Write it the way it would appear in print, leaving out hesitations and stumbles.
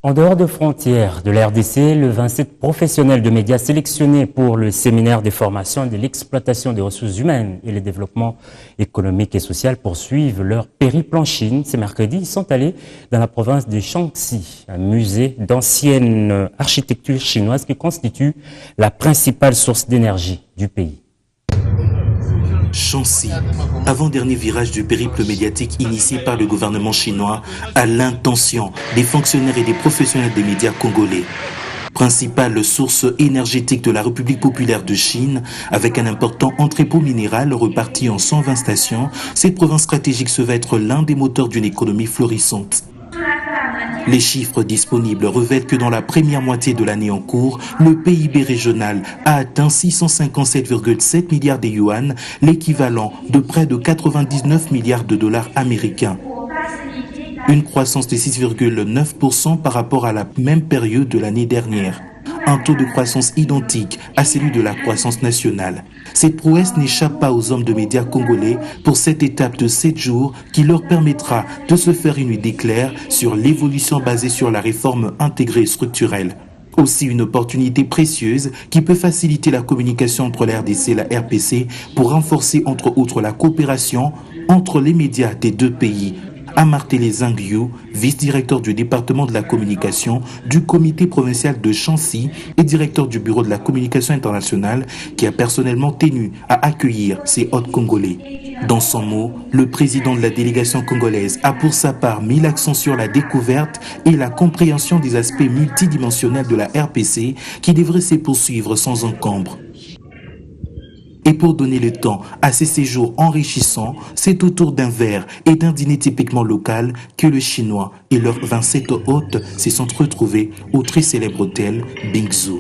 En dehors des frontières de la RDC, le 27 professionnels de médias sélectionnés pour le séminaire des formations de l'exploitation des ressources humaines et le développement économique et social poursuivent leur périple en Chine. Ce mercredi, ils sont allés dans la province de Shaanxi, un musée d'ancienne architecture chinoise qui constitue la principale source d'énergie du pays. Shaanxi, avant-dernier virage du périple médiatique initié par le gouvernement chinois à l'intention des fonctionnaires et des professionnels des médias congolais. Principale source énergétique de la République populaire de Chine, avec un important entrepôt minéral reparti en 120 stations, cette province stratégique se veut être l'un des moteurs d'une économie florissante. Les chiffres disponibles révèlent que dans la première moitié de l'année en cours, le PIB régional a atteint 657,7 milliards de yuan, l'équivalent de près de 99 milliards de dollars américains. Une croissance de 6,9% par rapport à la même période de l'année dernière. Un taux de croissance identique à celui de la croissance nationale. Cette prouesse n'échappe pas aux hommes de médias congolais pour cette étape de 7 jours qui leur permettra de se faire une idée claire sur l'évolution basée sur la réforme intégrée et structurelle. Aussi une opportunité précieuse qui peut faciliter la communication entre la RDC et la RPC pour renforcer entre autres la coopération entre les médias des deux pays, a martelé Zhang Yu, vice-directeur du département de la communication du comité provincial de Shaanxi et directeur du bureau de la communication internationale qui a personnellement tenu à accueillir ces hôtes congolais. Dans son mot, le président de la délégation congolaise a pour sa part mis l'accent sur la découverte et la compréhension des aspects multidimensionnels de la RPC qui devraient se poursuivre sans encombre. Et pour donner le temps à ces séjours enrichissants, c'est autour d'un verre et d'un dîner typiquement local que le Chinois et leurs 27 hôtes se sont retrouvés au très célèbre hôtel Bingzhou.